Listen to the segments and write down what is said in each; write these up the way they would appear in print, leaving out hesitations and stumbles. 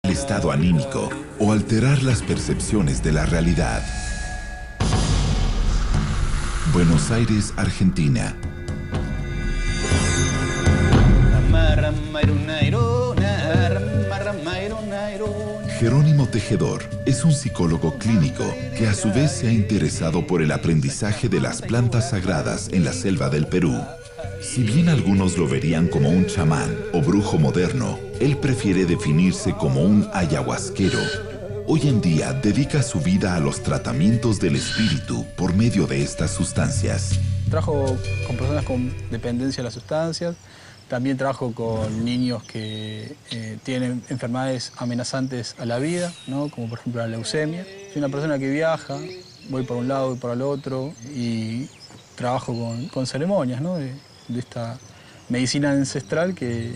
el estado anímico o alterar las percepciones de la realidad. Buenos Aires, Argentina. Jerónimo Tejedor es un psicólogo clínico que a su vez se ha interesado por el aprendizaje de las plantas sagradas en la selva del Perú. Si bien algunos lo verían como un chamán o brujo moderno, él prefiere definirse como un ayahuasquero. Hoy en día dedica su vida a los tratamientos del espíritu por medio de estas sustancias. Trabajo con personas con dependencia a las sustancias. También trabajo con niños que tienen enfermedades amenazantes a la vida, ¿no? Como por ejemplo la leucemia. Soy una persona que viaja, voy por un lado y por el otro y trabajo con ceremonias, ¿no? de esta medicina ancestral que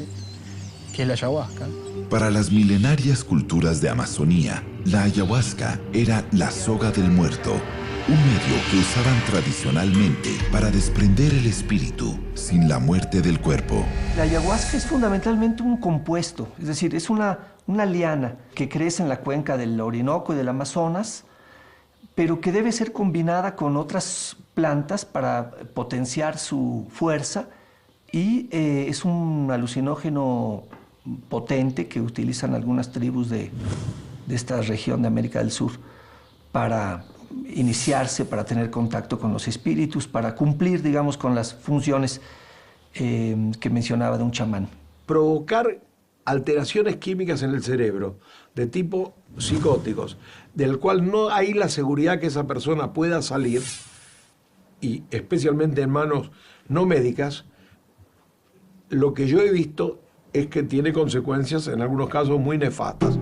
es la ayahuasca. Para las milenarias culturas de Amazonía, la ayahuasca era la soga del muerto, un medio que usaban tradicionalmente para desprender el espíritu sin la muerte del cuerpo. La ayahuasca es fundamentalmente un compuesto, es decir, es una liana que crece en la cuenca del Orinoco y del Amazonas, pero que debe ser combinada con otras plantas para potenciar su fuerza y es un alucinógeno potente que utilizan algunas tribus de esta región de América del Sur para iniciarse, para tener contacto con los espíritus, para cumplir, digamos, con las funciones que mencionaba de un chamán. Provocar alteraciones químicas en el cerebro de tipo psicóticos, del cual no hay la seguridad que esa persona pueda salir, y especialmente en manos no médicas, lo que yo he visto es que tiene consecuencias en algunos casos muy nefastas.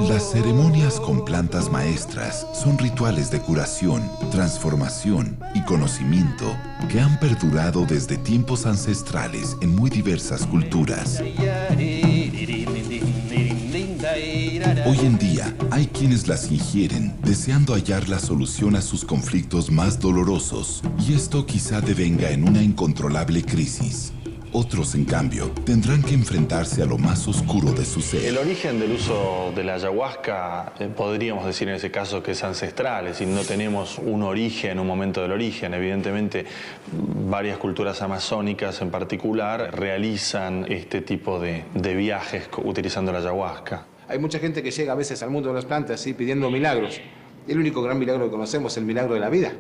Las ceremonias con plantas maestras son rituales de curación, transformación y conocimiento que han perdurado desde tiempos ancestrales en muy diversas culturas. Hoy en día hay quienes las ingieren deseando hallar la solución a sus conflictos más dolorosos, y esto quizá devenga en una incontrolable crisis. Otros, en cambio, tendrán que enfrentarse a lo más oscuro de su ser. El origen del uso de la ayahuasca, podríamos decir en ese caso que es ancestral, es decir, no tenemos un origen, un momento del origen. Evidentemente, varias culturas amazónicas en particular realizan este tipo de viajes utilizando la ayahuasca. Hay mucha gente que llega a veces al mundo de las plantas, ¿sí?, pidiendo milagros. El único gran milagro que conocemos es el milagro de la vida.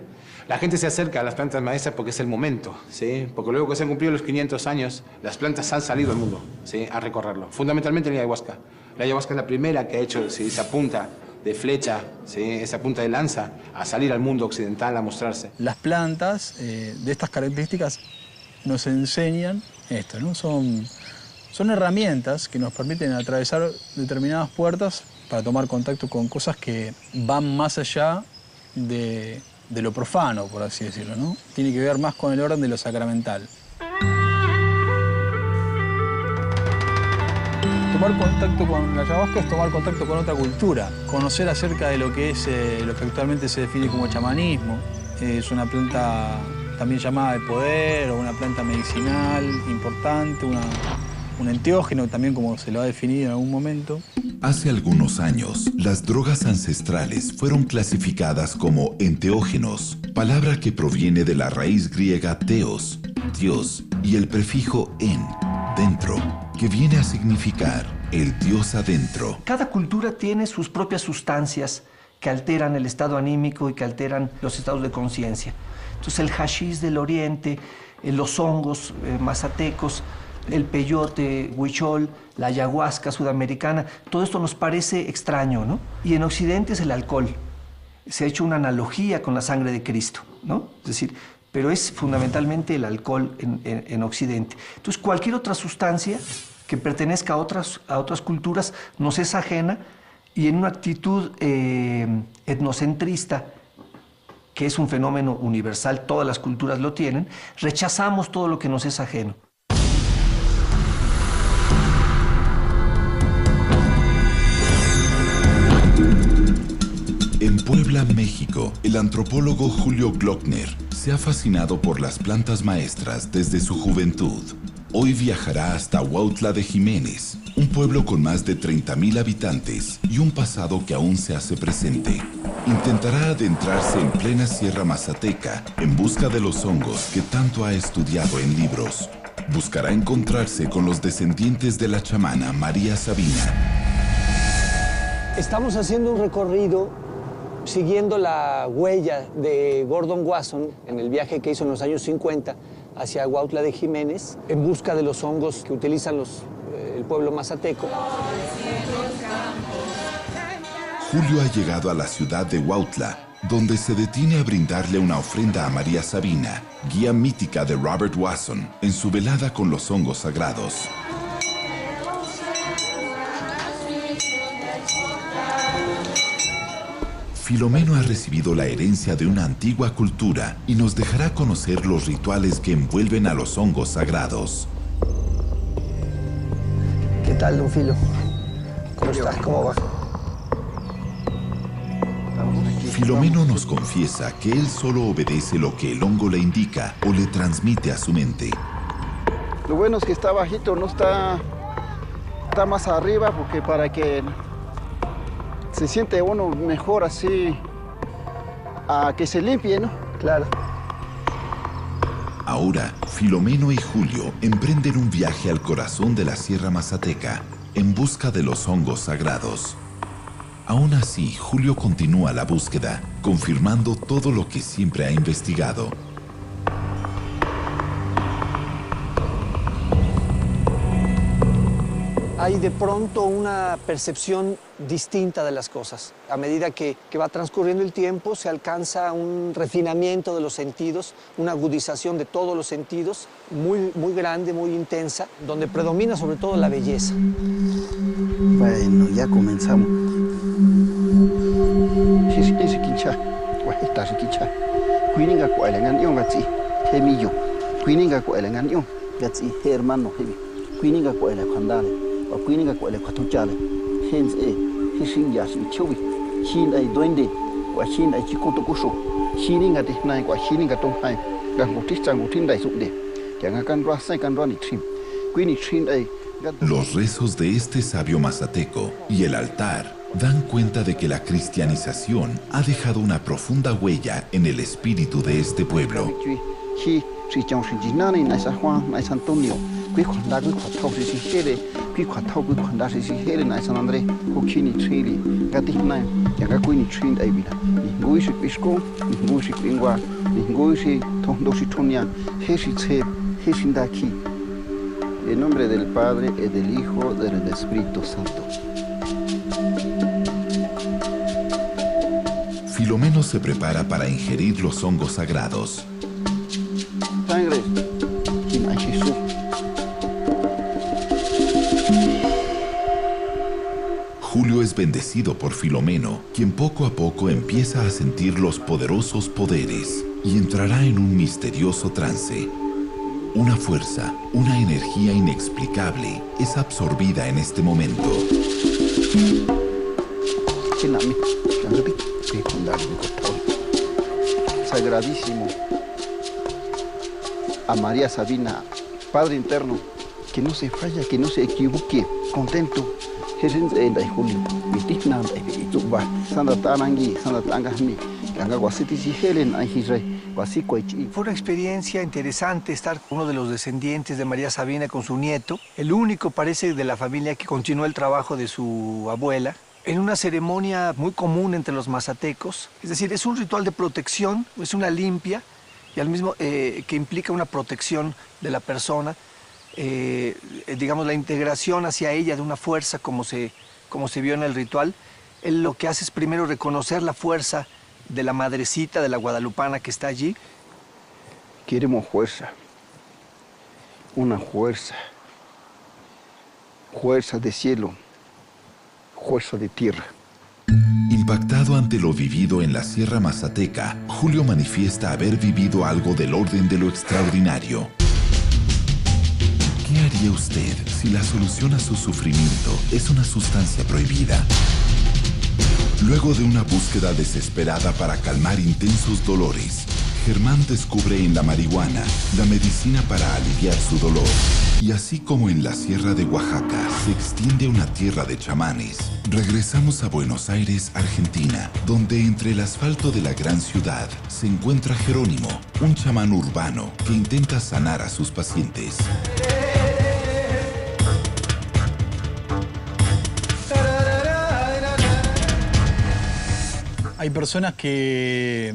La gente se acerca a las plantas maestras porque es el momento, ¿sí? Porque luego que se han cumplido los 500 años, las plantas han salido al mundo, ¿sí?, a recorrerlo. Fundamentalmente la ayahuasca. La ayahuasca es la primera que ha hecho, ¿sí?, esa punta de flecha, ¿sí?, esa punta de lanza, a salir al mundo occidental, a mostrarse. Las plantas de estas características nos enseñan esto, ¿no? Son herramientas que nos permiten atravesar determinadas puertas para tomar contacto con cosas que van más allá de lo profano, por así decirlo, ¿no? Tiene que ver más con el orden de lo sacramental. Tomar contacto con la ayahuasca es tomar contacto con otra cultura, conocer acerca de lo que es lo que actualmente se define como chamanismo. Es una planta también llamada de poder o una planta medicinal importante, un enteógeno también, como se lo ha definido en algún momento. Hace algunos años, las drogas ancestrales fueron clasificadas como enteógenos, palabra que proviene de la raíz griega theos, Dios, y el prefijo en, dentro, que viene a significar el Dios adentro. Cada cultura tiene sus propias sustancias que alteran el estado anímico y que alteran los estados de conciencia. Entonces el hashish del oriente, los hongos mazatecos, el peyote, huichol, la ayahuasca sudamericana, todo esto nos parece extraño, ¿no? Y en Occidente es el alcohol. Se ha hecho una analogía con la sangre de Cristo, ¿no? Es decir, pero es fundamentalmente el alcohol en Occidente. Entonces, cualquier otra sustancia que pertenezca a otras culturas nos es ajena, y en una actitud etnocentrista, que es un fenómeno universal, todas las culturas lo tienen, rechazamos todo lo que nos es ajeno. En Puebla, México, el antropólogo Julio Glockner se ha fascinado por las plantas maestras desde su juventud. Hoy viajará hasta Huautla de Jiménez, un pueblo con más de 30.000 habitantes y un pasado que aún se hace presente, intentará adentrarse en plena Sierra Mazateca en busca de los hongos que tanto ha estudiado en libros. Buscará encontrarse con los descendientes de la chamana María Sabina. Estamos haciendo un recorrido siguiendo la huella de Gordon Wasson en el viaje que hizo en los años 50 hacia Huautla de Jiménez en busca de los hongos que utilizan el pueblo mazateco. Julio ha llegado a la ciudad de Huautla, donde se detiene a brindarle una ofrenda a María Sabina, guía mítica de Robert Wasson, en su velada con los hongos sagrados. Filomeno ha recibido la herencia de una antigua cultura y nos dejará conocer los rituales que envuelven a los hongos sagrados. ¿Qué tal, don Filo? ¿Cómo estás? ¿Cómo va? Filomeno nos confiesa que él solo obedece lo que el hongo le indica o le transmite a su mente. Lo bueno es que está bajito, no está más arriba, porque para que se siente uno mejor así, a que se limpie, ¿no? Claro. Ahora, Filomeno y Julio emprenden un viaje al corazón de la Sierra Mazateca en busca de los hongos sagrados. Aún así, Julio continúa la búsqueda, confirmando todo lo que siempre ha investigado. Hay de pronto una percepción distinta de las cosas. A medida que va transcurriendo el tiempo, se alcanza un refinamiento de los sentidos, una agudización de todos los sentidos, muy grande, muy intensa, donde predomina sobre todo la belleza. Bueno, ya comenzamos. Ese quincha, esta se quincha. Cuininga cuelengan yo gatsi, hemillo. Cuininga cuelengan yo gatsi, hermano hemi. Cuininga cuele cuandale, o cuininga cuele cuatuchale. Hens hising ya sin chubi. Hin ay duende, o hin ay chikotokusho. Hininga de nai kwa hininga tonghai. Gangutistan gutinda isukde. Yangakan rasa kan rani trim. Cuini trim ay. Los rezos de este sabio mazateco y el altar dan cuenta de que la cristianización ha dejado una profunda huella en el espíritu de este pueblo. En nombre del Padre, y del Hijo, y del Espíritu Santo. Filomeno se prepara para ingerir los hongos sagrados. Sangre, Jesús. Julio es bendecido por Filomeno, quien poco a poco empieza a sentir los poderosos poderes y entrará en un misterioso trance. Una fuerza, una energía inexplicable es absorbida en este momento. Sagradísimo a María Sabina, Padre Eterno, que no se falla, que no se equivoque, contento. Fue una experiencia interesante estar con uno de los descendientes de María Sabina con su nieto, el único parece de la familia que continuó el trabajo de su abuela, en una ceremonia muy común entre los mazatecos. Es decir, es un ritual de protección, es una limpia y al mismo que implica una protección de la persona, digamos la integración hacia ella de una fuerza como se vio en el ritual. Él lo que hace es primero reconocer la fuerza de la madrecita, de la guadalupana que está allí. Queremos fuerza, una fuerza, fuerza de cielo, fuerza de tierra. Impactado ante lo vivido en la Sierra Mazateca, Julio manifiesta haber vivido algo del orden de lo extraordinario. ¿Qué haría usted si la solución a su sufrimiento es una sustancia prohibida? Luego de una búsqueda desesperada para calmar intensos dolores, Germán descubre en la marihuana la medicina para aliviar su dolor. Y así como en la Sierra de Oaxaca se extiende una tierra de chamanes, regresamos a Buenos Aires, Argentina, donde entre el asfalto de la gran ciudad se encuentra Jerónimo, un chamán urbano que intenta sanar a sus pacientes. Hay personas que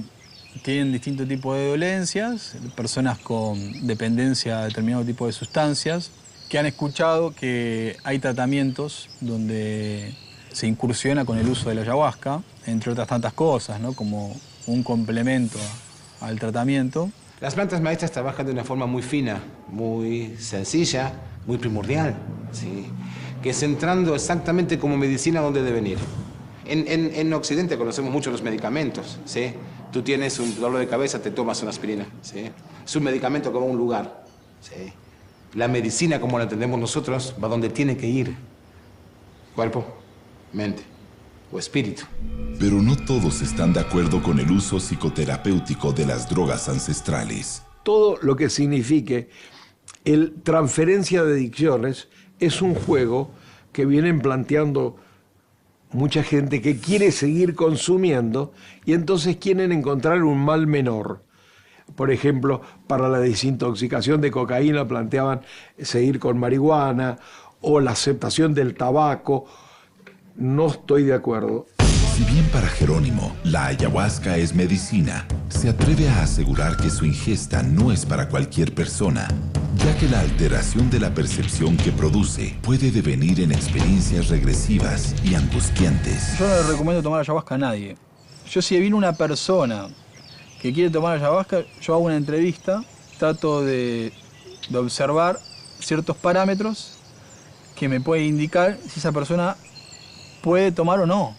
tienen distintos tipos de dolencias, personas con dependencia a determinado tipo de sustancias, que han escuchado que hay tratamientos donde se incursiona con el uso de la ayahuasca, entre otras tantas cosas, ¿no? Como un complemento al tratamiento. Las plantas maestras trabajan de una forma muy fina, muy sencilla, muy primordial, ¿sí? Que es entrando exactamente como medicina donde deben ir. En Occidente conocemos mucho los medicamentos, ¿sí? Tú tienes un dolor de cabeza, te tomas una aspirina, ¿sí? Es un medicamento como un lugar, ¿sí? La medicina, como la entendemos nosotros, va donde tiene que ir. Cuerpo, mente o espíritu. Pero no todos están de acuerdo con el uso psicoterapéutico de las drogas ancestrales. Todo lo que signifique el transferencia de adicciones es un juego que vienen planteando mucha gente que quiere seguir consumiendo y entonces quieren encontrar un mal menor. Por ejemplo, para la desintoxicación de cocaína planteaban seguir con marihuana o la aceptación del tabaco. No estoy de acuerdo. Si bien para Jerónimo la ayahuasca es medicina, se atreve a asegurar que su ingesta no es para cualquier persona, ya que la alteración de la percepción que produce puede devenir en experiencias regresivas y angustiantes. Yo no le recomiendo tomar ayahuasca a nadie. Yo, si viene una persona que quiere tomar ayahuasca, yo hago una entrevista, trato de observar ciertos parámetros que me pueden indicar si esa persona puede tomar o no.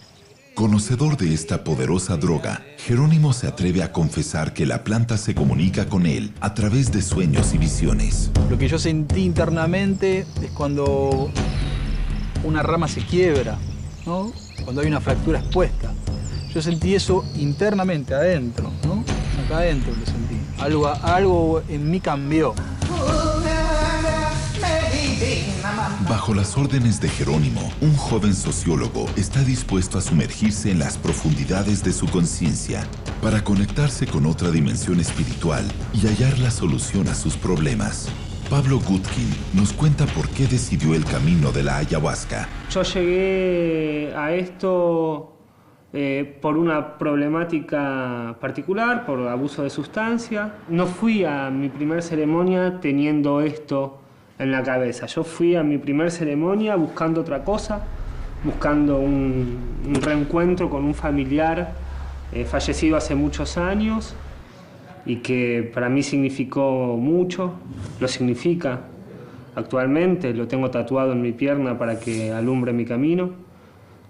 Conocedor de esta poderosa droga, Jerónimo se atreve a confesar que la planta se comunica con él a través de sueños y visiones. Lo que yo sentí internamente es cuando una rama se quiebra, ¿no? Cuando hay una fractura expuesta. Yo sentí eso internamente, adentro, ¿no? Acá adentro lo sentí. Algo en mí cambió. Bajo las órdenes de Jerónimo, un joven sociólogo está dispuesto a sumergirse en las profundidades de su conciencia para conectarse con otra dimensión espiritual y hallar la solución a sus problemas. Pablo Gutkin nos cuenta por qué decidió el camino de la ayahuasca. Yo llegué a esto por una problemática particular, por abuso de sustancia. No fui a mi primer ceremonia teniendo esto en la cabeza. Yo fui a mi primer ceremonia buscando otra cosa, buscando un reencuentro con un familiar fallecido hace muchos años y que para mí significó mucho, lo significa actualmente, lo tengo tatuado en mi pierna para que alumbre mi camino,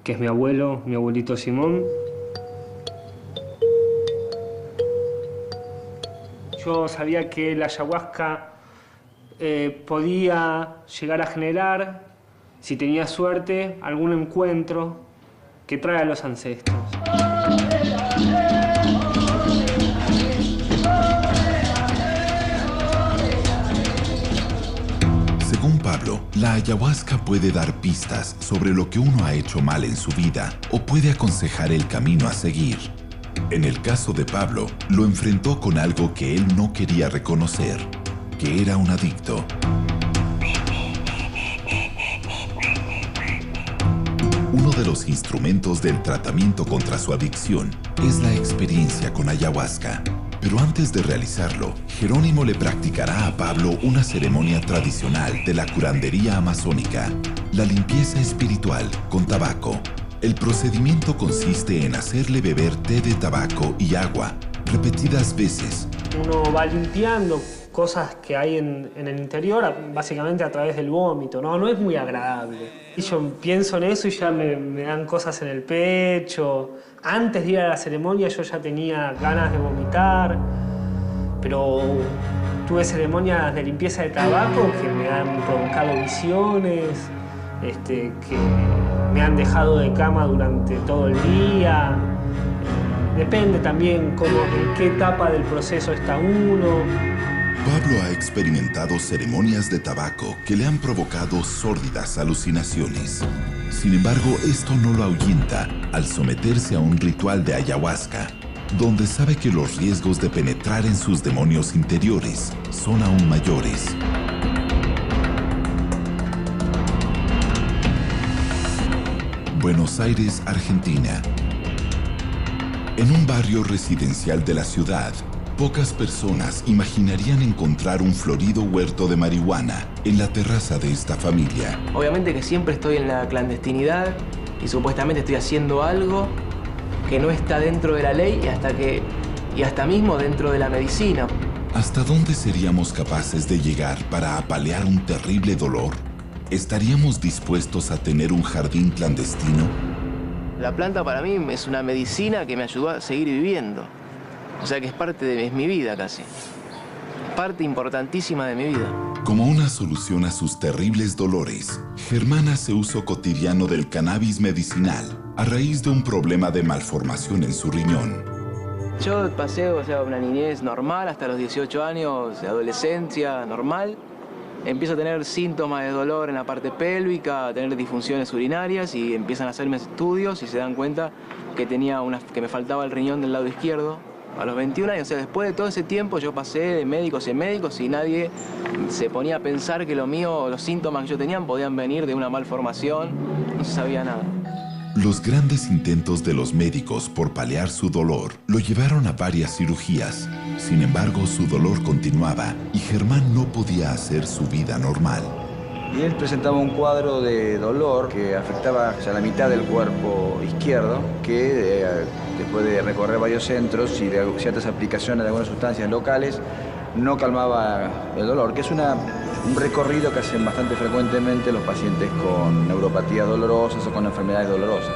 que es mi abuelo, mi abuelito Simón. Yo sabía que la ayahuasca podía llegar a generar, si tenía suerte, algún encuentro que trae a los ancestros. Según Pablo, la ayahuasca puede dar pistas sobre lo que uno ha hecho mal en su vida o puede aconsejar el camino a seguir. En el caso de Pablo, lo enfrentó con algo que él no quería reconocer, que era un adicto. Uno de los instrumentos del tratamiento contra su adicción es la experiencia con ayahuasca. Pero antes de realizarlo, Jerónimo le practicará a Pablo una ceremonia tradicional de la curandería amazónica, la limpieza espiritual con tabaco. El procedimiento consiste en hacerle beber té de tabaco y agua repetidas veces. Uno va limpiando cosas que hay en el interior, básicamente a través del vómito, ¿no? No es muy agradable. Y yo pienso en eso y ya me dan cosas en el pecho. Antes de ir a la ceremonia yo ya tenía ganas de vomitar, pero tuve ceremonias de limpieza de tabaco que me han provocado visiones, que me han dejado de cama durante todo el día. Depende también en qué etapa del proceso está uno. Pablo ha experimentado ceremonias de tabaco que le han provocado sórdidas alucinaciones. Sin embargo, esto no lo ahuyenta al someterse a un ritual de ayahuasca, donde sabe que los riesgos de penetrar en sus demonios interiores son aún mayores. Buenos Aires, Argentina. En un barrio residencial de la ciudad, pocas personas imaginarían encontrar un florido huerto de marihuana en la terraza de esta familia. Obviamente que siempre estoy en la clandestinidad y supuestamente estoy haciendo algo que no está dentro de la ley y hasta mismo dentro de la medicina. ¿Hasta dónde seríamos capaces de llegar para apalear un terrible dolor? ¿Estaríamos dispuestos a tener un jardín clandestino? La planta para mí es una medicina que me ayudó a seguir viviendo. O sea que es parte de mi vida casi. Parte importantísima de mi vida. Como una solución a sus terribles dolores, Germán hace uso cotidiano del cannabis medicinal a raíz de un problema de malformación en su riñón. Yo pasé una niñez normal hasta los 18 años, de adolescencia normal. Empiezo a tener síntomas de dolor en la parte pélvica, a tener disfunciones urinarias y empiezan a hacerme estudios y se dan cuenta que que me faltaba el riñón del lado izquierdo. A los 21 años, después de todo ese tiempo yo pasé de médicos en médicos y nadie se ponía a pensar que lo mío, los síntomas que yo tenía podían venir de una malformación, no se sabía nada. Los grandes intentos de los médicos por paliar su dolor lo llevaron a varias cirugías. Sin embargo, su dolor continuaba y Germán no podía hacer su vida normal. Y él presentaba un cuadro de dolor que afectaba la mitad del cuerpo izquierdo, que después de recorrer varios centros y de ciertas aplicaciones de algunas sustancias locales, no calmaba el dolor, que es un recorrido que hacen bastante frecuentemente los pacientes con neuropatías dolorosas o con enfermedades dolorosas.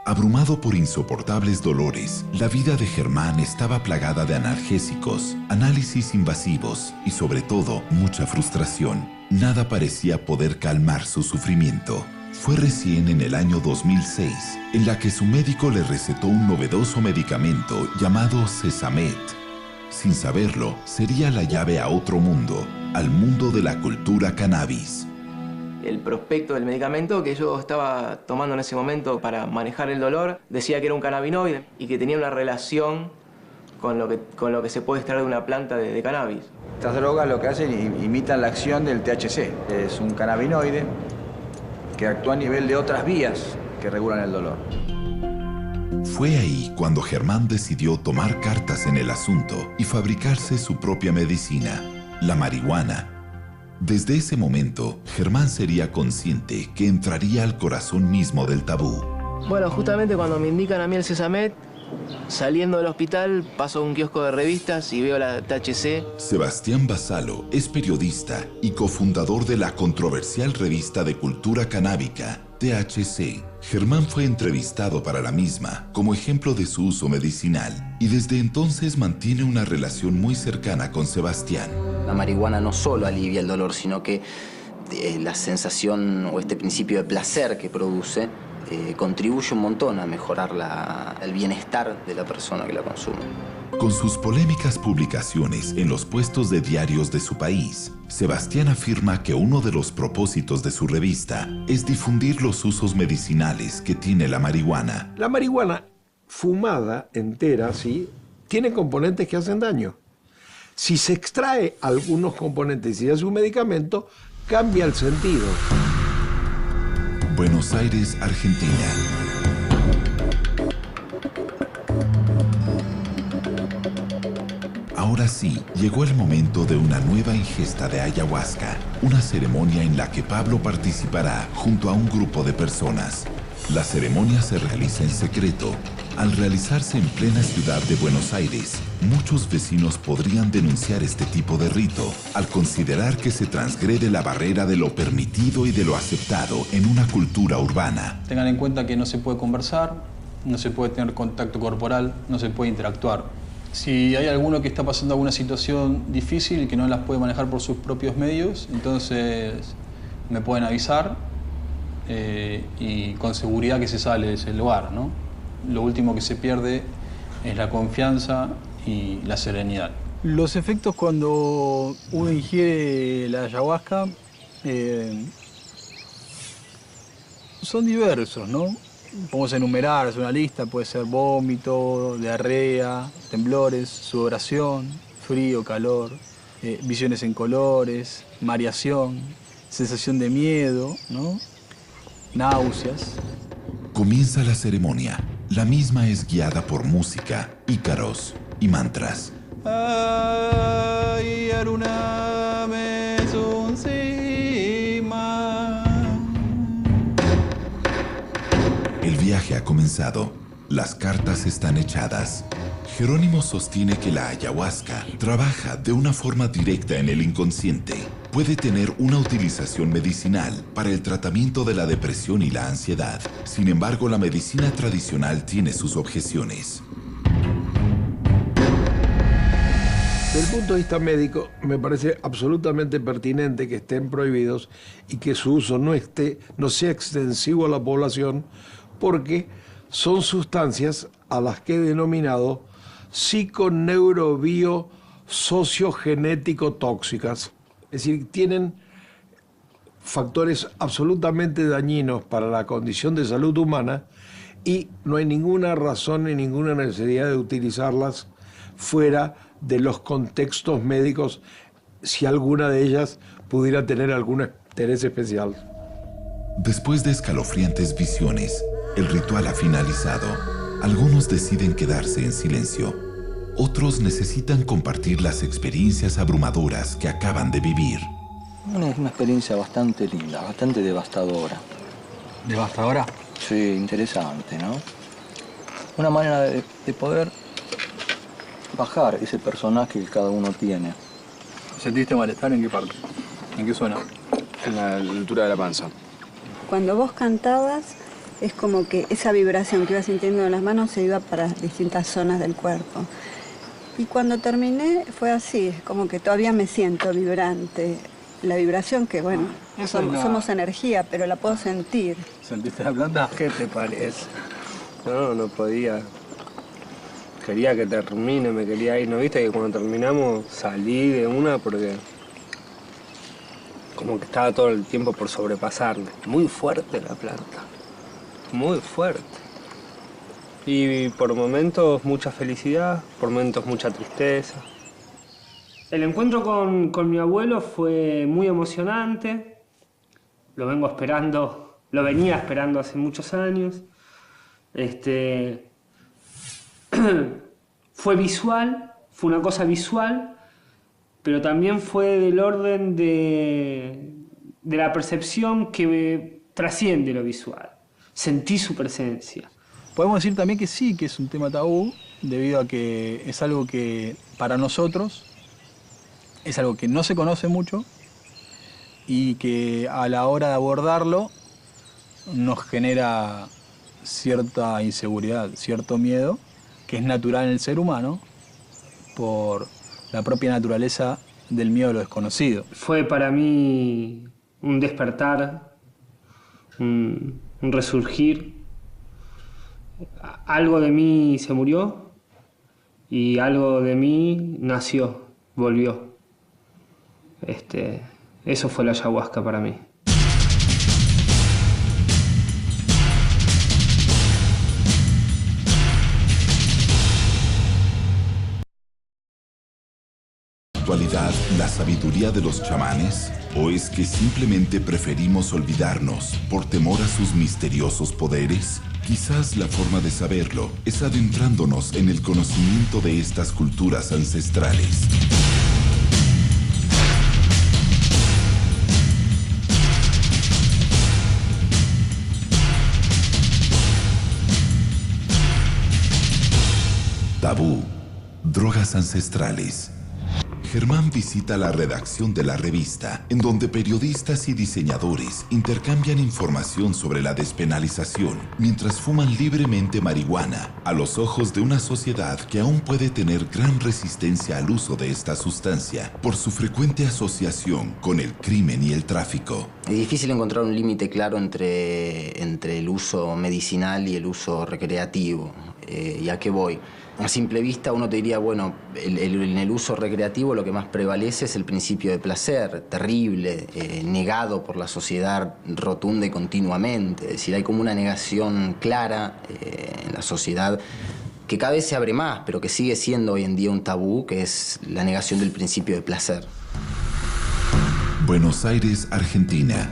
Abrumado por insoportables dolores, la vida de Germán estaba plagada de analgésicos, análisis invasivos y sobre todo mucha frustración. Nada parecía poder calmar su sufrimiento. Fue recién en el año 2006 en la que su médico le recetó un novedoso medicamento llamado Sesamet. Sin saberlo, sería la llave a otro mundo, al mundo de la cultura cannabis. El prospecto del medicamento que yo estaba tomando en ese momento para manejar el dolor decía que era un cannabinoide y que tenía una relación con lo que se puede extraer de una planta de cannabis. Estas drogas lo que hacen imitan la acción del THC. Es un cannabinoide que actúa a nivel de otras vías que regulan el dolor. Fue ahí cuando Germán decidió tomar cartas en el asunto y fabricarse su propia medicina, la marihuana. Desde ese momento, Germán sería consciente que entraría al corazón mismo del tabú. Bueno, justamente cuando me indican a mí el Sesamet, saliendo del hospital, paso a un kiosco de revistas y veo la THC. Sebastián Basalo es periodista y cofundador de la controversial revista de cultura canábica, THC. Germán fue entrevistado para la misma como ejemplo de su uso medicinal y desde entonces mantiene una relación muy cercana con Sebastián. La marihuana no solo alivia el dolor, sino que la sensación o este principio de placer que produce contribuye un montón a mejorar el bienestar de la persona que la consume. Con sus polémicas publicaciones en los puestos de diarios de su país, Sebastián afirma que uno de los propósitos de su revista es difundir los usos medicinales que tiene la marihuana. La marihuana fumada entera, ¿sí?, tiene componentes que hacen daño. Si se extrae algunos componentes y se hace un medicamento, cambia el sentido. Buenos Aires, Argentina. Ahora sí, llegó el momento de una nueva ingesta de ayahuasca, una ceremonia en la que Pablo participará junto a un grupo de personas. La ceremonia se realiza en secreto. Al realizarse en plena ciudad de Buenos Aires, muchos vecinos podrían denunciar este tipo de rito al considerar que se transgrede la barrera de lo permitido y de lo aceptado en una cultura urbana. Tengan en cuenta que no se puede conversar, no se puede tener contacto corporal, no se puede interactuar. Si hay alguno que está pasando alguna situación difícil y que no las puede manejar por sus propios medios, entonces me pueden avisar y con seguridad que se sale de ese lugar, ¿no? Lo último que se pierde es la confianza y la serenidad. Los efectos cuando uno ingiere la ayahuasca son diversos, ¿no? Podemos enumerar, es una lista, puede ser vómito, diarrea, temblores, sudoración, frío, calor, visiones en colores, mareación, sensación de miedo, ¿no? Náuseas. Comienza la ceremonia. La misma es guiada por música, ícaros y mantras. Ay, Aruna me sunsima. El viaje ha comenzado. Las cartas están echadas. Jerónimo sostiene que la ayahuasca trabaja de una forma directa en el inconsciente. Puede tener una utilización medicinal para el tratamiento de la depresión y la ansiedad. Sin embargo, la medicina tradicional tiene sus objeciones. Desde el punto de vista médico, me parece absolutamente pertinente que estén prohibidos y que su uso no sea extensivo a la población, porque son sustancias a las que he denominado psiconeurobiosociogenético tóxicas. Es decir, tienen factores absolutamente dañinos para la condición de salud humana y no hay ninguna razón ni ninguna necesidad de utilizarlas fuera de los contextos médicos, si alguna de ellas pudiera tener algún interés especial. Después de escalofriantes visiones, el ritual ha finalizado. Algunos deciden quedarse en silencio. Otros necesitan compartir las experiencias abrumadoras que acaban de vivir. Es una experiencia bastante linda, bastante devastadora. ¿Devastadora? Sí, interesante, ¿no? Una manera de poder bajar ese personaje que cada uno tiene. ¿Sentiste malestar en qué parte? ¿En qué zona? En la altura de la panza. Cuando vos cantabas, es como que esa vibración que ibas sintiendo en las manos se iba para distintas zonas del cuerpo. Y cuando terminé fue así, es como que todavía me siento vibrante. La vibración que, bueno, somos energía, pero la puedo sentir. ¿Sentiste la planta? ¿Qué te parece? No podía. Quería que termine, me quería ir. ¿No viste que cuando terminamos salí de una porque como que estaba todo el tiempo por sobrepasarme? Muy fuerte la planta, muy fuerte. Y por momentos mucha felicidad, por momentos mucha tristeza. El encuentro con mi abuelo fue muy emocionante. Lo venía esperando hace muchos años. Fue visual, fue una cosa visual, pero también fue del orden de la percepción que trasciende lo visual. Sentí su presencia. Podemos decir también que sí, que es un tema tabú, debido a que es algo que para nosotros es algo que no se conoce mucho y que a la hora de abordarlo nos genera cierta inseguridad, cierto miedo, que es natural en el ser humano por la propia naturaleza del miedo a lo desconocido. Fue para mí un despertar, un resurgir. Algo de mí se murió y algo de mí nació, volvió. Eso fue la ayahuasca para mí. ¿Actualidad la sabiduría de los chamanes? ¿O es que simplemente preferimos olvidarnos por temor a sus misteriosos poderes? Quizás la forma de saberlo es adentrándonos en el conocimiento de estas culturas ancestrales. Tabú, drogas ancestrales. Germán visita la redacción de la revista, en donde periodistas y diseñadores intercambian información sobre la despenalización, mientras fuman libremente marihuana, a los ojos de una sociedad que aún puede tener gran resistencia al uso de esta sustancia, por su frecuente asociación con el crimen y el tráfico. Es difícil encontrar un límite claro entre el uso medicinal y el uso recreativo. ¿Y a qué voy? A simple vista uno te diría, bueno, en el uso recreativo lo que más prevalece es el principio de placer, terrible, negado por la sociedad rotunda y continuamente. Es decir, hay como una negación clara en la sociedad que cada vez se abre más, pero que sigue siendo hoy en día un tabú, que es la negación del principio de placer. Buenos Aires, Argentina.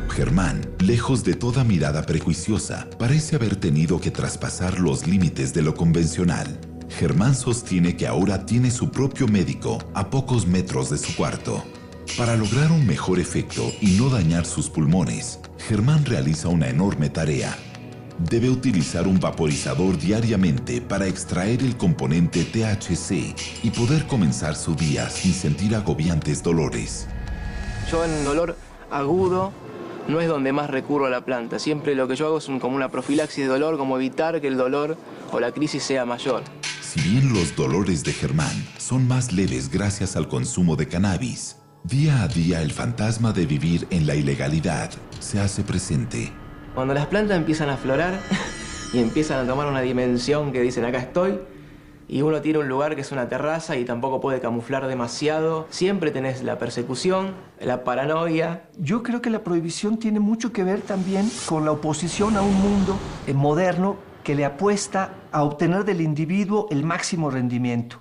Germán, lejos de toda mirada prejuiciosa, parece haber tenido que traspasar los límites de lo convencional. Germán sostiene que ahora tiene su propio médico a pocos metros de su cuarto. Para lograr un mejor efecto y no dañar sus pulmones, Germán realiza una enorme tarea. Debe utilizar un vaporizador diariamente para extraer el componente THC y poder comenzar su día sin sentir agobiantes dolores. Yo en dolor agudo no es donde más recurro a la planta. Siempre lo que yo hago es como una profilaxis de dolor, como evitar que el dolor o la crisis sea mayor. Si bien los dolores de Germán son más leves gracias al consumo de cannabis, día a día el fantasma de vivir en la ilegalidad se hace presente. Cuando las plantas empiezan a aflorar y empiezan a tomar una dimensión que dicen acá estoy, y uno tiene un lugar que es una terraza y tampoco puede camuflar demasiado, siempre tenés la persecución, la paranoia. Yo creo que la prohibición tiene mucho que ver también con la oposición a un mundo moderno que le apuesta a obtener del individuo el máximo rendimiento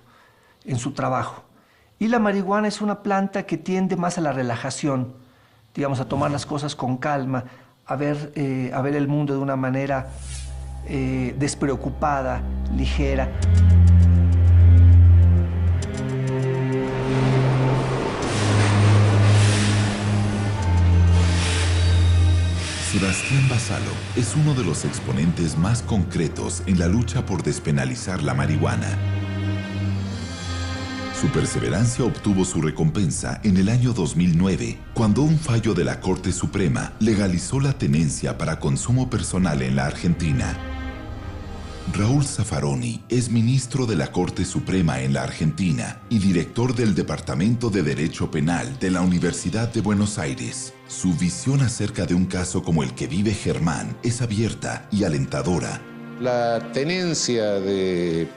en su trabajo. Y la marihuana es una planta que tiende más a la relajación, digamos, a tomar las cosas con calma, a ver el mundo de una manera despreocupada, ligera. Sebastián Basalo es uno de los exponentes más concretos en la lucha por despenalizar la marihuana. Su perseverancia obtuvo su recompensa en el año 2009, cuando un fallo de la Corte Suprema legalizó la tenencia para consumo personal en la Argentina. Raúl Zaffaroni es ministro de la Corte Suprema en la Argentina y director del Departamento de Derecho Penal de la Universidad de Buenos Aires. Su visión acerca de un caso como el que vive Germán es abierta y alentadora. La tenencia de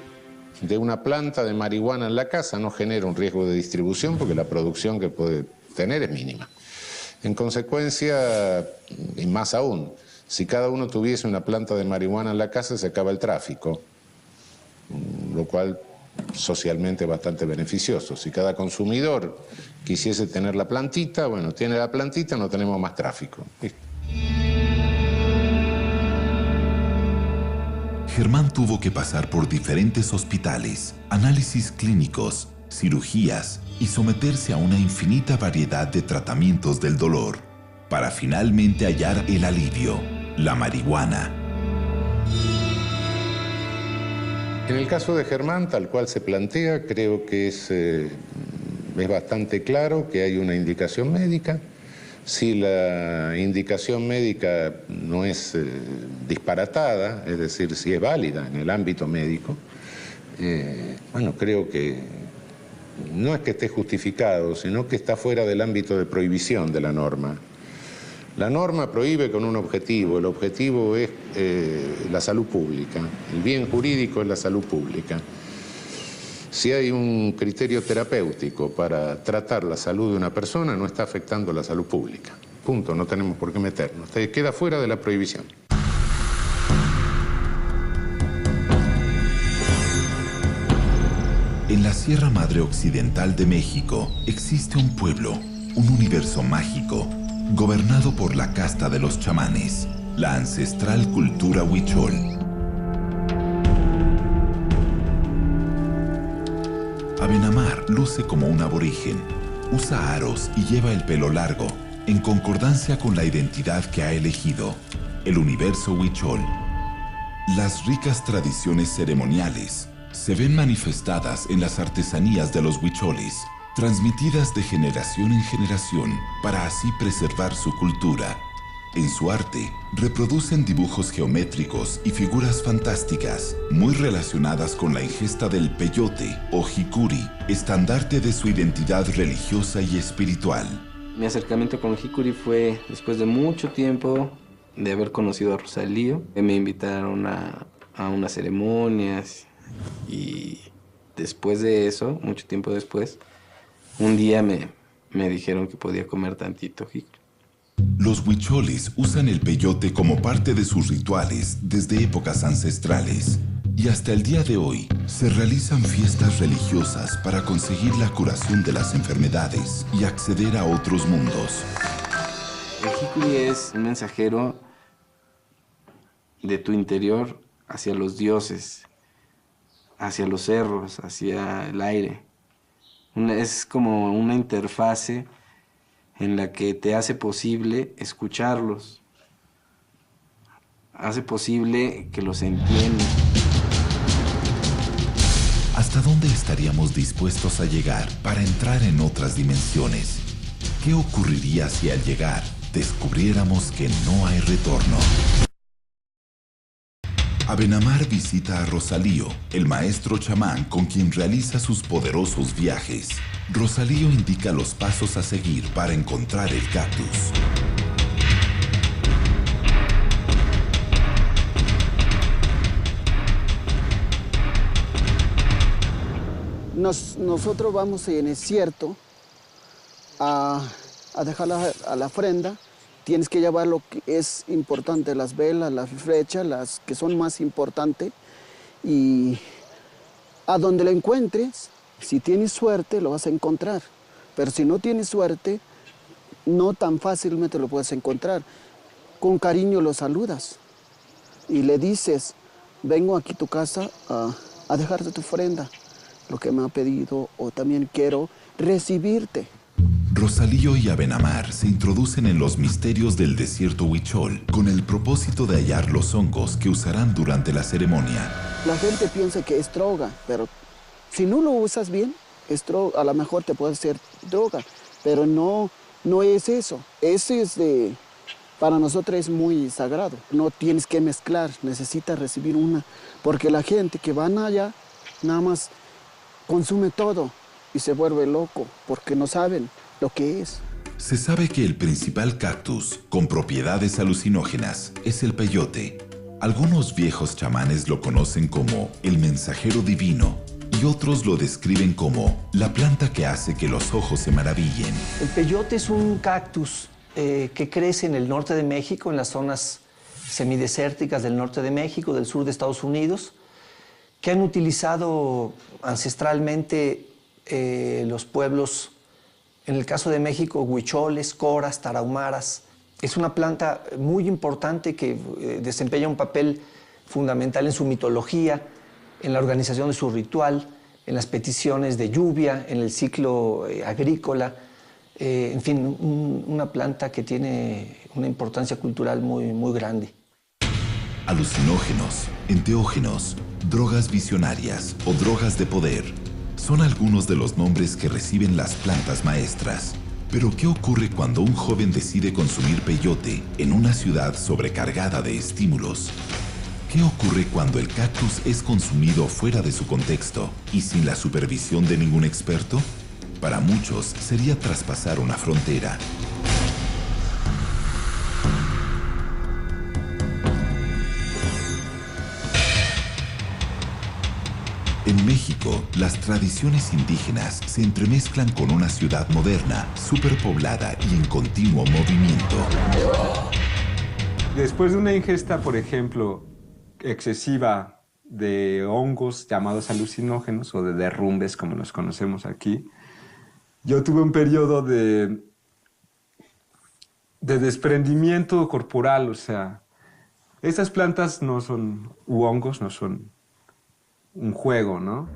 una planta de marihuana en la casa no genera un riesgo de distribución porque la producción que puede tener es mínima. En consecuencia, y más aún, si cada uno tuviese una planta de marihuana en la casa, se acaba el tráfico, lo cual socialmente es bastante beneficioso. Si cada consumidor quisiese tener la plantita, bueno, tiene la plantita, no tenemos más tráfico. ¿Listo? Germán tuvo que pasar por diferentes hospitales, análisis clínicos, cirugías y someterse a una infinita variedad de tratamientos del dolor, para finalmente hallar el alivio, la marihuana. En el caso de Germán, tal cual se plantea, creo que es bastante claro que hay una indicación médica. Si la indicación médica no es disparatada, es decir, si es válida en el ámbito médico, bueno, creo que no es que esté justificado, sino que está fuera del ámbito de prohibición de la norma. La norma prohíbe con un objetivo, el objetivo es la salud pública, el bien jurídico es la salud pública. Si hay un criterio terapéutico para tratar la salud de una persona, no está afectando la salud pública. Punto, no tenemos por qué meternos, queda fuera de la prohibición. En la Sierra Madre Occidental de México existe un pueblo, un universo mágico, gobernado por la casta de los chamanes, la ancestral cultura huichol. Abenamar luce como un aborigen, usa aros y lleva el pelo largo, en concordancia con la identidad que ha elegido, el universo huichol. Las ricas tradiciones ceremoniales se ven manifestadas en las artesanías de los huicholes, transmitidas de generación en generación para así preservar su cultura. En su arte, reproducen dibujos geométricos y figuras fantásticas, muy relacionadas con la ingesta del peyote o jicuri, estandarte de su identidad religiosa y espiritual. Mi acercamiento con el jicuri fue después de mucho tiempo de haber conocido a Rosalío. Me invitaron a unas ceremonias y después de eso, mucho tiempo después, un día me dijeron que podía comer tantito jícuri. Los huicholes usan el peyote como parte de sus rituales desde épocas ancestrales y hasta el día de hoy se realizan fiestas religiosas para conseguir la curación de las enfermedades y acceder a otros mundos. El jícuri es un mensajero de tu interior hacia los dioses, hacia los cerros, hacia el aire. Es como una interfase en la que te hace posible escucharlos, hace posible que los entiendas. ¿Hasta dónde estaríamos dispuestos a llegar para entrar en otras dimensiones? ¿Qué ocurriría si al llegar descubriéramos que no hay retorno? Abenamar visita a Rosalío, el maestro chamán con quien realiza sus poderosos viajes. Rosalío indica los pasos a seguir para encontrar el cactus. Nosotros vamos en el desierto a dejar a la ofrenda. Tienes que llevar lo que es importante, las velas, las flechas, las que son más importantes. Y a donde la encuentres, si tienes suerte, lo vas a encontrar. Pero si no tienes suerte, no tan fácilmente lo puedes encontrar. Con cariño lo saludas y le dices, vengo aquí a tu casa a dejarte tu ofrenda, lo que me ha pedido, o también quiero recibirte. Rosalío y Abenamar se introducen en los misterios del desierto huichol con el propósito de hallar los hongos que usarán durante la ceremonia. La gente piensa que es droga, pero si no lo usas bien, a lo mejor te puede ser droga, pero no es eso. Para nosotros es muy sagrado. No tienes que mezclar, necesitas recibir una, porque la gente que van allá nada más consume todo y se vuelve loco porque no saben lo que es. Se sabe que el principal cactus con propiedades alucinógenas es el peyote. Algunos viejos chamanes lo conocen como el mensajero divino y otros lo describen como la planta que hace que los ojos se maravillen. El peyote es un cactus que crece en el norte de México, en las zonas semidesérticas del norte de México, del sur de Estados Unidos, que han utilizado ancestralmente los pueblos, en el caso de México, huicholes, coras, tarahumaras. Es una planta muy importante que desempeña un papel fundamental en su mitología, en la organización de su ritual, en las peticiones de lluvia, en el ciclo agrícola. En fin, una planta que tiene una importancia cultural muy grande. Alucinógenos, enteógenos, drogas visionarias o drogas de poder son algunos de los nombres que reciben las plantas maestras. Pero ¿qué ocurre cuando un joven decide consumir peyote en una ciudad sobrecargada de estímulos? ¿Qué ocurre cuando el cactus es consumido fuera de su contexto y sin la supervisión de ningún experto? Para muchos sería traspasar una frontera. En México, las tradiciones indígenas se entremezclan con una ciudad moderna, superpoblada y en continuo movimiento. Después de una ingesta, por ejemplo, excesiva de hongos llamados alucinógenos o de derrumbes, como los conocemos aquí, yo tuve un periodo de desprendimiento corporal, o sea, estas plantas no son, u hongos no son un juego, ¿no?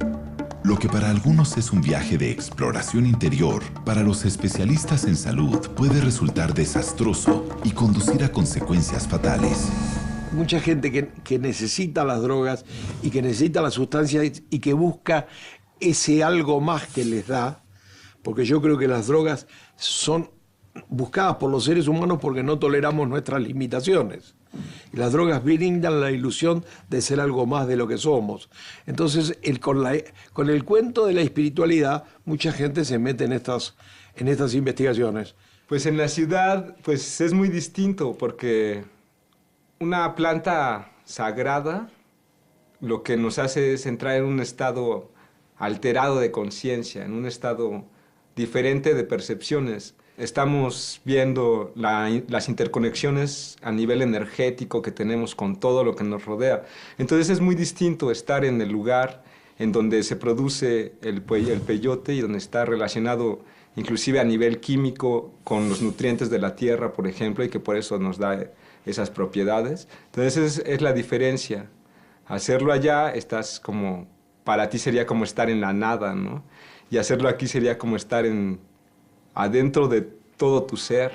Lo que para algunos es un viaje de exploración interior, para los especialistas en salud puede resultar desastroso y conducir a consecuencias fatales. Mucha gente que necesita las drogas y que necesita las sustancias y que busca ese algo más que les da, porque yo creo que las drogas son buscadas por los seres humanos porque no toleramos nuestras limitaciones. Y las drogas brindan la ilusión de ser algo más de lo que somos. Entonces, con el cuento de la espiritualidad, mucha gente se mete en estas investigaciones. Pues en la ciudad pues es muy distinto porque Una planta sagrada lo que nos hace es entrar en un estado alterado de conciencia, en un estado diferente de percepciones. Estamos viendo las interconexiones a nivel energético que tenemos con todo lo que nos rodea. Entonces es muy distinto estar en el lugar en donde se produce el peyote y donde está relacionado inclusive a nivel químico con los nutrientes de la tierra, por ejemplo, y que por eso nos da esas propiedades. Entonces es la diferencia. Hacerlo allá, estás como, para ti sería como estar en la nada, ¿no? Y hacerlo aquí sería como estar adentro de todo tu ser.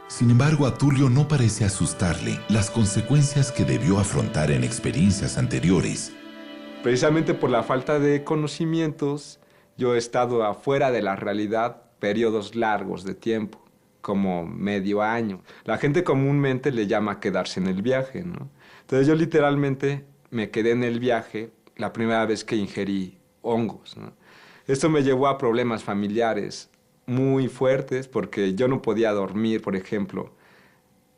Sin embargo, a Tulio no parece asustarle las consecuencias que debió afrontar en experiencias anteriores. Precisamente por la falta de conocimientos, yo he estado afuera de la realidad periodos largos de tiempo, como medio año. La gente comúnmente le llama quedarse en el viaje, ¿no? Entonces yo literalmente me quedé en el viaje la primera vez que ingerí hongos, ¿no? Esto me llevó a problemas familiares muy fuertes porque yo no podía dormir, por ejemplo.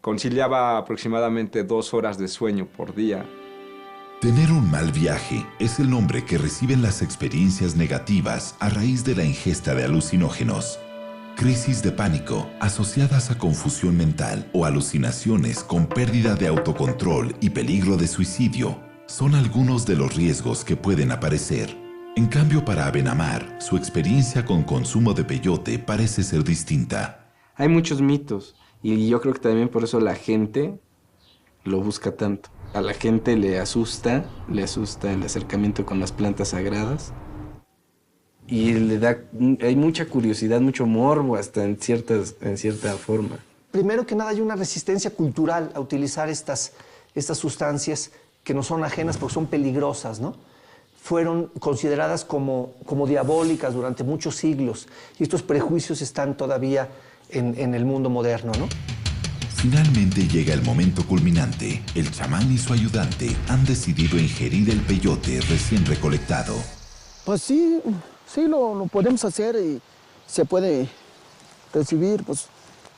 Conciliaba aproximadamente 2 horas de sueño por día. Tener un mal viaje es el nombre que reciben las experiencias negativas a raíz de la ingesta de alucinógenos. Crisis de pánico asociadas a confusión mental o alucinaciones con pérdida de autocontrol y peligro de suicidio son algunos de los riesgos que pueden aparecer. En cambio, para Abenamar, su experiencia con consumo de peyote parece ser distinta. Hay muchos mitos y yo creo que también por eso la gente lo busca tanto. A la gente le asusta el acercamiento con las plantas sagradas y hay mucha curiosidad, mucho morbo hasta en cierta forma. Primero que nada hay una resistencia cultural a utilizar estas sustancias que nos son ajenas porque son peligrosas, ¿no? Fueron consideradas como diabólicas durante muchos siglos y estos prejuicios están todavía en el mundo moderno, ¿no? Finalmente llega el momento culminante. El chamán y su ayudante han decidido ingerir el peyote recién recolectado. Pues sí lo podemos hacer y se puede recibir. Pues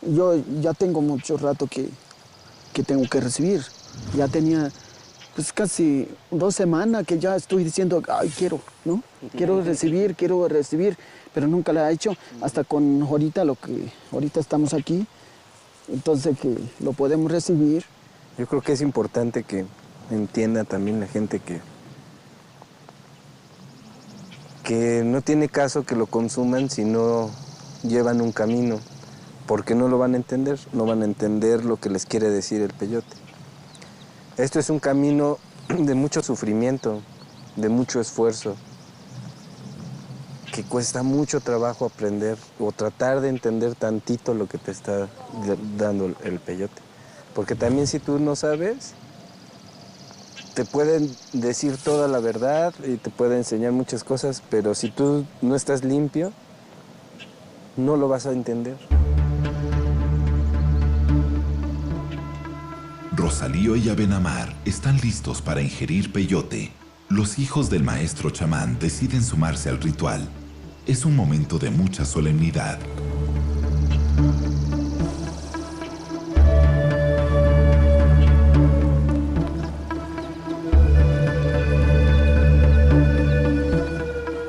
yo ya tengo mucho rato que tengo que recibir. Ya tenía pues casi 2 semanas que ya estoy diciendo, ay, quiero, ¿no? Quiero recibir, pero nunca lo he hecho. Hasta con ahorita, ahorita estamos aquí. Entonces que lo podemos recibir. Yo creo que es importante que entienda también la gente que no tiene caso que lo consuman si no llevan un camino, porque no lo van a entender, no van a entender lo que les quiere decir el peyote. Esto es un camino de mucho sufrimiento, de mucho esfuerzo, que cuesta mucho trabajo aprender o tratar de entender tantito lo que te está dando el peyote. Porque también si tú no sabes, te pueden decir toda la verdad y te pueden enseñar muchas cosas, pero si tú no estás limpio, no lo vas a entender. Rosalío y Abenamar están listos para ingerir peyote. Los hijos del maestro chamán deciden sumarse al ritual. Es un momento de mucha solemnidad.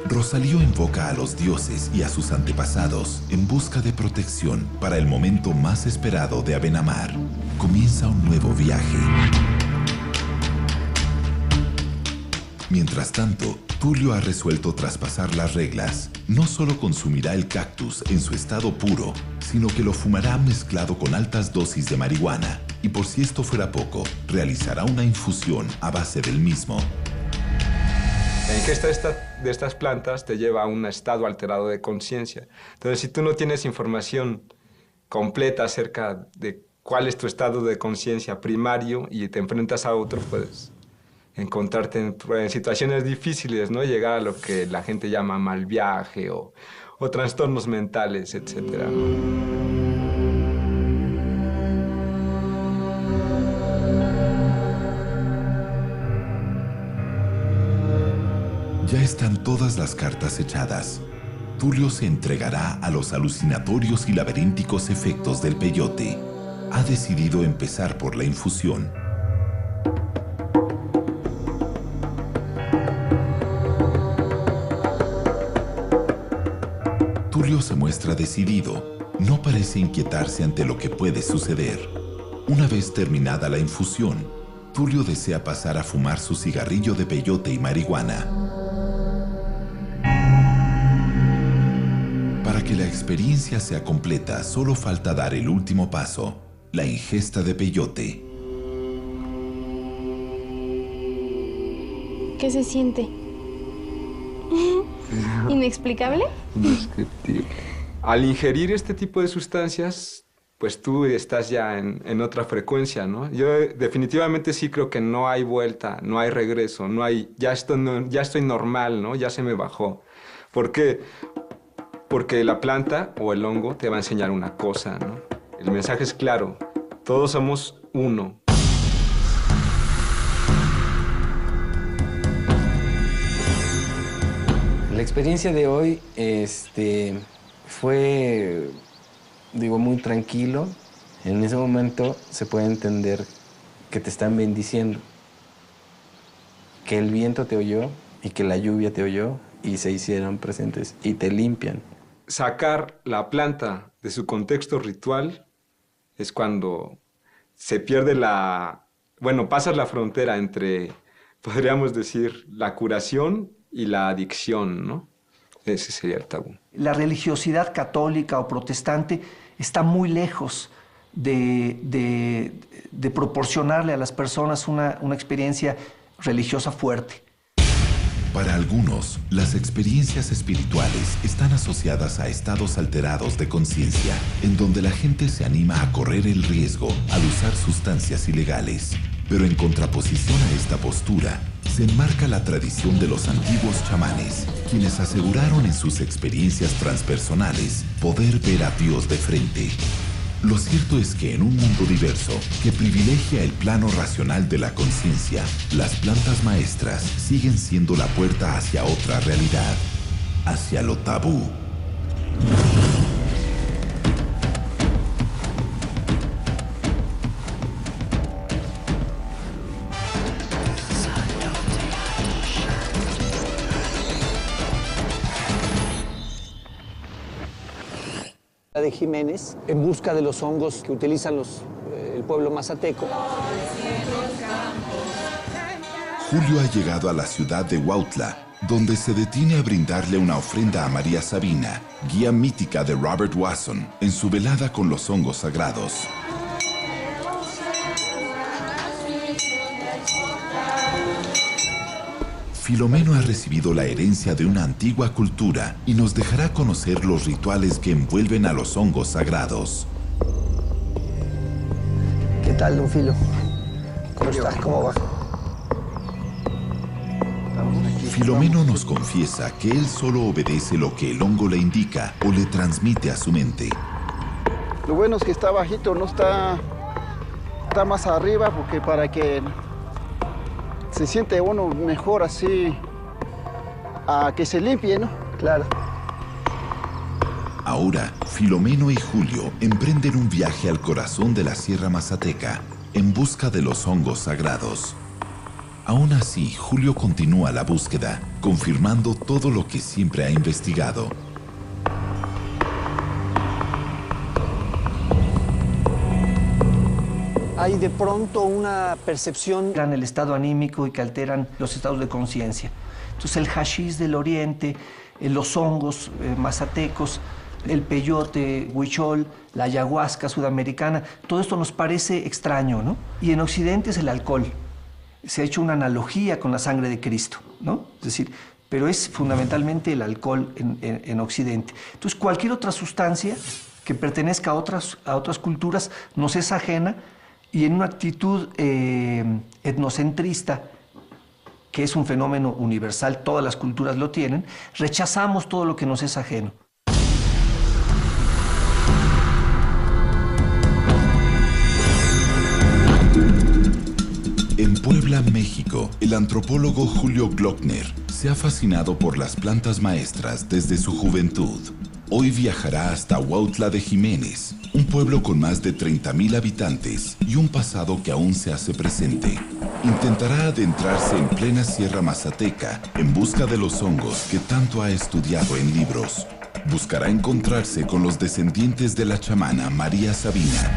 Rosalío invoca a los dioses y a sus antepasados en busca de protección para el momento más esperado de Abenamar. Comienza un nuevo viaje. Mientras tanto, Tulio ha resuelto traspasar las reglas. No solo consumirá el cactus en su estado puro, sino que lo fumará mezclado con altas dosis de marihuana. Y por si esto fuera poco, realizará una infusión a base del mismo. La ingesta de estas plantas te lleva a un estado alterado de conciencia. Entonces, si tú no tienes información completa acerca de cuál es tu estado de conciencia primario y te enfrentas a otro, puedes encontrarte en situaciones difíciles, ¿no? Llegar a lo que la gente llama mal viaje o trastornos mentales, etc., ¿no? Ya están todas las cartas echadas. Tulio se entregará a los alucinatorios y laberínticos efectos del peyote. ha decidido empezar por la infusión. Tulio se muestra decidido. No parece inquietarse ante lo que puede suceder. Una vez terminada la infusión, Tulio desea pasar a fumar su cigarrillo de peyote y marihuana. Para que la experiencia sea completa, solo falta dar el último paso, la ingesta de peyote. ¿Qué se siente? ¿Inexplicable? Indescriptible. Al ingerir este tipo de sustancias, pues tú estás ya en otra frecuencia, ¿no? Yo definitivamente sí creo que no hay vuelta, no hay regreso, ya estoy normal, ¿no? Ya se me bajó. ¿Por qué? Porque la planta o el hongo te va a enseñar una cosa, ¿no? El mensaje es claro, todos somos uno. La experiencia de hoy fue, muy tranquilo. En ese momento se puede entender que te están bendiciendo, que el viento te oyó y que la lluvia te oyó y se hicieron presentes y te limpian. Sacar la planta de su contexto ritual es cuando se pierde pasas la frontera entre, podríamos decir, la curación y la adicción, ¿no? Ese sería el tabú. La religiosidad católica o protestante está muy lejos de proporcionarle a las personas una experiencia religiosa fuerte. Para algunos, las experiencias espirituales están asociadas a estados alterados de conciencia, en donde la gente se anima a correr el riesgo al usar sustancias ilegales. Pero en contraposición a esta postura, se enmarca la tradición de los antiguos chamanes, quienes aseguraron en sus experiencias transpersonales poder ver a Dios de frente. Lo cierto es que en un mundo diverso que privilegia el plano racional de la conciencia, las plantas maestras siguen siendo la puerta hacia otra realidad, hacia lo tabú. De Jiménez, en busca de los hongos que utilizan el pueblo mazateco. Julio ha llegado a la ciudad de Huautla, donde se detiene a brindarle una ofrenda a María Sabina, guía mítica de Robert Wasson, en su velada con los hongos sagrados. Filomeno ha recibido la herencia de una antigua cultura y nos dejará conocer los rituales que envuelven a los hongos sagrados. ¿Qué tal, don Filo? ¿Cómo estás? ¿Cómo va? Filomeno nos confiesa que él solo obedece lo que el hongo le indica o le transmite a su mente. Lo bueno es que está bajito, no está más arriba, porque para que se siente uno mejor así, a que se limpie, ¿no? Claro. Ahora, Filomeno y Julio emprenden un viaje al corazón de la Sierra Mazateca en busca de los hongos sagrados. Aún así, Julio continúa la búsqueda, confirmando todo lo que siempre ha investigado. Hay de pronto una percepción en el estado anímico y que alteran los estados de conciencia. Entonces el hashish del oriente, los hongos mazatecos, el peyote, huichol, la ayahuasca sudamericana, todo esto nos parece extraño, ¿no? Y en Occidente es el alcohol. Se ha hecho una analogía con la sangre de Cristo, ¿no? Es decir, pero es fundamentalmente el alcohol en Occidente. Entonces cualquier otra sustancia que pertenezca a otras culturas nos es ajena. Y en una actitud etnocentrista, que es un fenómeno universal, todas las culturas lo tienen, rechazamos todo lo que nos es ajeno. En Puebla, México, el antropólogo Julio Glockner se ha fascinado por las plantas maestras desde su juventud. Hoy viajará hasta Huautla de Jiménez, un pueblo con más de 30.000 habitantes y un pasado que aún se hace presente, intentará adentrarse en plena Sierra Mazateca en busca de los hongos que tanto ha estudiado en libros. Buscará encontrarse con los descendientes de la chamana María Sabina.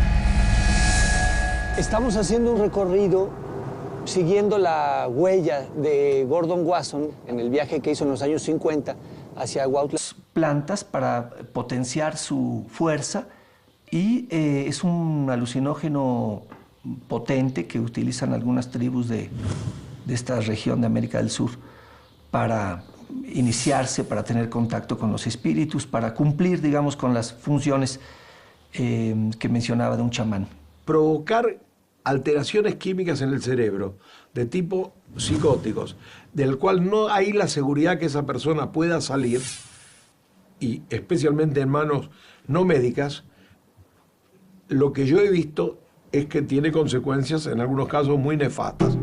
Estamos haciendo un recorrido siguiendo la huella de Gordon Wasson en el viaje que hizo en los años 50 hacia Huautla. Plantas para potenciar su fuerza y es un alucinógeno potente que utilizan algunas tribus de esta región de América del Sur para iniciarse, para tener contacto con los espíritus, para cumplir, digamos, con las funciones que mencionaba de un chamán. Provocar alteraciones químicas en el cerebro de tipo psicóticos, del cual no hay la seguridad que esa persona pueda salir, y especialmente en manos no médicas, lo que yo he visto es que tiene consecuencias en algunos casos muy nefastas.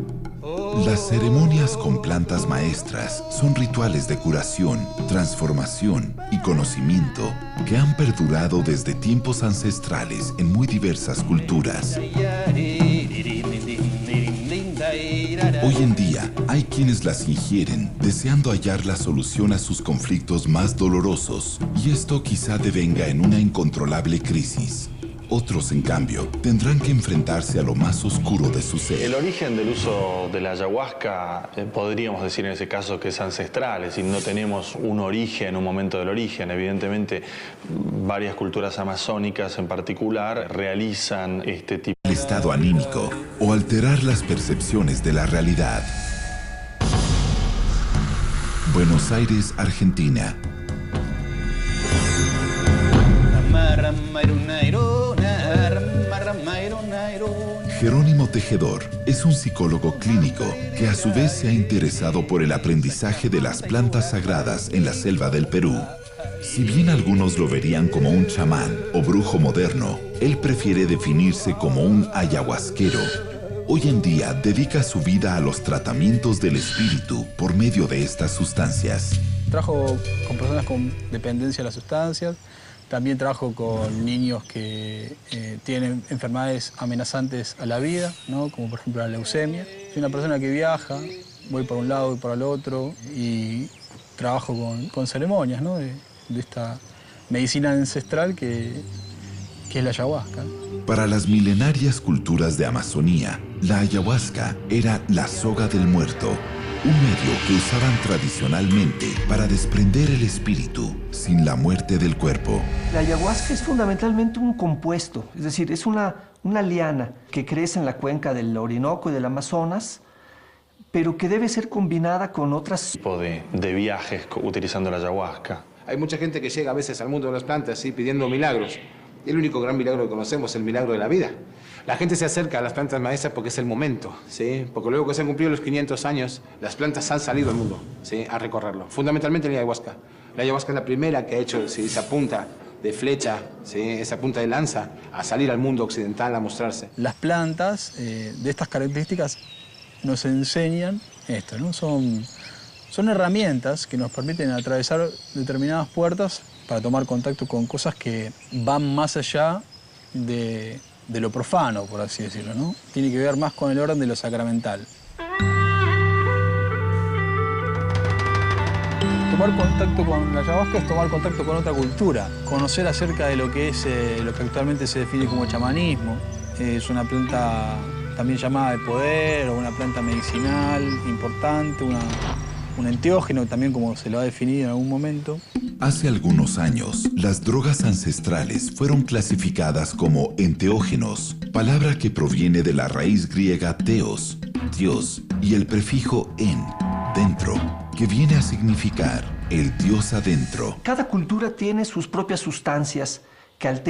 Las ceremonias con plantas maestras son rituales de curación, transformación y conocimiento que han perdurado desde tiempos ancestrales en muy diversas culturas. Hoy en día hay quienes las ingieren deseando hallar la solución a sus conflictos más dolorosos, y esto quizá devenga en una incontrolable crisis. Otros, en cambio, tendrán que enfrentarse a lo más oscuro de su ser. El origen del uso de la ayahuasca, podríamos decir en ese caso que es ancestral, es decir, no tenemos un origen, un momento del origen. Evidentemente, varias culturas amazónicas en particular realizan este tipo de estado anímico o alterar las percepciones de la realidad. Buenos Aires, Argentina. Jerónimo Tejedor es un psicólogo clínico que a su vez se ha interesado por el aprendizaje de las plantas sagradas en la selva del Perú. Si bien algunos lo verían como un chamán o brujo moderno, él prefiere definirse como un ayahuasquero. Hoy en día dedica su vida a los tratamientos del espíritu por medio de estas sustancias. Trabajo con personas con dependencia de las sustancias. También trabajo con niños que tienen enfermedades amenazantes a la vida, ¿no? Como por ejemplo la leucemia. Soy una persona que viaja, voy por un lado y por el otro, y trabajo con ceremonias, ¿no? de esta medicina ancestral que es la ayahuasca. Para las milenarias culturas de Amazonía, la ayahuasca era la soga del muerto, un medio que usaban tradicionalmente para desprender el espíritu sin la muerte del cuerpo. La ayahuasca es fundamentalmente un compuesto, es decir, es una liana que crece en la cuenca del Orinoco y del Amazonas, pero que debe ser combinada con otras tipo de viajes utilizando la ayahuasca. Hay mucha gente que llega a veces al mundo de las plantas ¿sí? pidiendo milagros. El único gran milagro que conocemos es el milagro de la vida. La gente se acerca a las plantas maestras porque es el momento, ¿sí? Porque luego que se han cumplido los 500 años, las plantas han salido al mundo, ¿sí? A recorrerlo. Fundamentalmente la ayahuasca. La ayahuasca es la primera que ha hecho ¿sí? esa punta de flecha, ¿sí? Esa punta de lanza, a salir al mundo occidental a mostrarse. Las plantas de estas características nos enseñan esto, ¿no? Son herramientas que nos permiten atravesar determinadas puertas para tomar contacto con cosas que van más allá de lo profano, por así decirlo, ¿no? Tiene que ver más con el orden de lo sacramental. Tomar contacto con la ayahuasca es tomar contacto con otra cultura, conocer acerca de lo que es lo que actualmente se define como chamanismo. Es una planta también llamada de poder, o una planta medicinal importante, un enteógeno también, como se lo ha definido en algún momento. Hace algunos años, las drogas ancestrales fueron clasificadas como enteógenos, palabra que proviene de la raíz griega theos, Dios, y el prefijo en, dentro, que viene a significar el Dios adentro. Cada cultura tiene sus propias sustancias que alteran